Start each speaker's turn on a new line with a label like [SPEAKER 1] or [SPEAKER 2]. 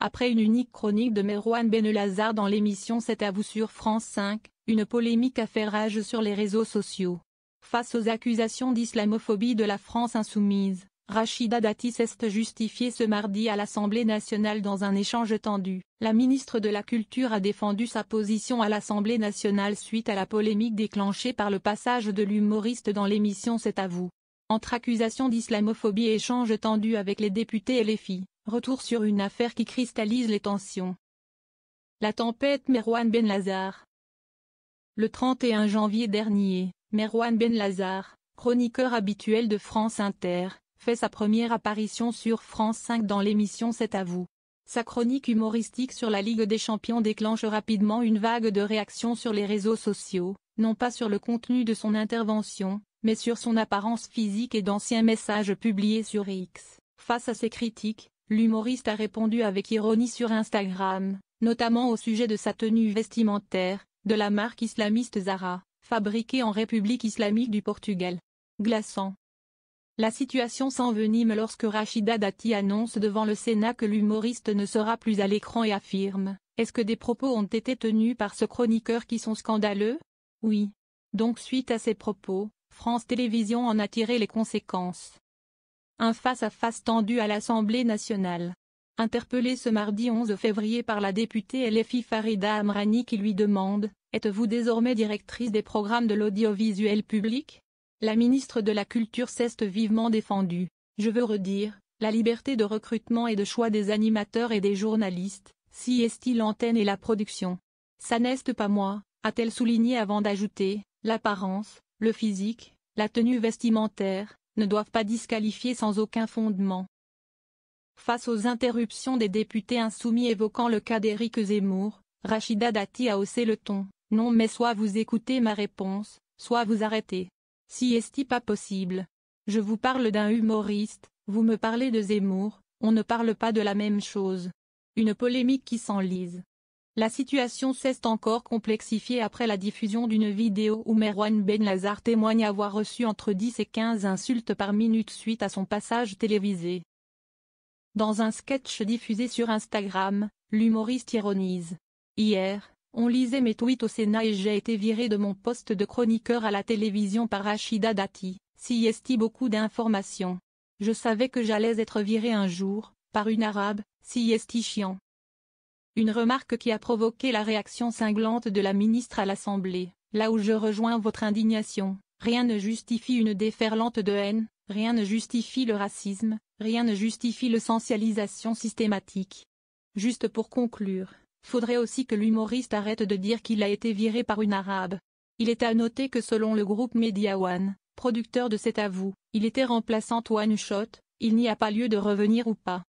[SPEAKER 1] Après une unique chronique de Merwan Benelazar dans l'émission C'est à vous sur France 5, une polémique a fait rage sur les réseaux sociaux. Face aux accusations d'islamophobie de la France insoumise, Rachida Dati s'est justifiée ce mardi à l'Assemblée nationale dans un échange tendu. La ministre de la Culture a défendu sa position à l'Assemblée nationale suite à la polémique déclenchée par le passage de l'humoriste dans l'émission C'est à vous. Entre accusations d'islamophobie et échanges tendus avec les députés LFI, retour sur une affaire qui cristallise les tensions. La tempête Merwan Benelazar. Le 31 janvier dernier, Merwan Benelazar, chroniqueur habituel de France Inter, fait sa première apparition sur France 5 dans l'émission C'est à vous. Sa chronique humoristique sur la Ligue des Champions déclenche rapidement une vague de réactions sur les réseaux sociaux, non pas sur le contenu de son intervention, mais sur son apparence physique et d'anciens messages publiés sur X. Face à ces critiques, l'humoriste a répondu avec ironie sur Instagram, notamment au sujet de sa tenue vestimentaire, de la marque islamiste Zara, fabriquée en République islamique du Portugal. Glaçant. La situation s'envenime lorsque Rachida Dati annonce devant le Sénat que l'humoriste ne sera plus à l'écran et affirme « Est-ce que des propos ont été tenus par ce chroniqueur qui sont scandaleux ? Oui. » Donc suite à ces propos, France Télévisions en a tiré les conséquences. Un face-à-face tendu à l'Assemblée nationale. Interpellée ce mardi 11 février par la députée LFI Farida Amrani qui lui demande « Êtes-vous désormais directrice des programmes de l'audiovisuel public ?» La ministre de la Culture s'est vivement défendue. Je veux redire, la liberté de recrutement et de choix des animateurs et des journalistes, si est-il l'antenne et la production. Ça n'est pas moi, a-t-elle souligné avant d'ajouter, l'apparence, le physique, la tenue vestimentaire, ne doivent pas disqualifier sans aucun fondement. Face aux interruptions des députés insoumis évoquant le cas d'Éric Zemmour, Rachida Dati a haussé le ton. Non mais soit vous écoutez ma réponse, soit vous arrêtez. Si est-il pas possible. Je vous parle d'un humoriste, vous me parlez de Zemmour, on ne parle pas de la même chose. Une polémique qui s'enlise. La situation s'est encore complexifiée après la diffusion d'une vidéo où Merwan Benelazar témoigne avoir reçu entre 10 et 15 insultes par minute suite à son passage télévisé. Dans un sketch diffusé sur Instagram, l'humoriste ironise. Hier, on lisait mes tweets au Sénat et j'ai été viré de mon poste de chroniqueur à la télévision par Rachida Dati, si est beaucoup d'informations. Je savais que j'allais être viré un jour, par une arabe, si est chiant. Une remarque qui a provoqué la réaction cinglante de la ministre à l'Assemblée, là où je rejoins votre indignation, rien ne justifie une déferlante de haine, rien ne justifie le racisme, rien ne justifie l'essentialisation systématique. Juste pour conclure. Faudrait aussi que l'humoriste arrête de dire qu'il a été viré par une arabe. Il est à noter que selon le groupe Media One, producteur de C'est à vous, il était remplaçant One Shot, il n'y a pas lieu de revenir ou pas.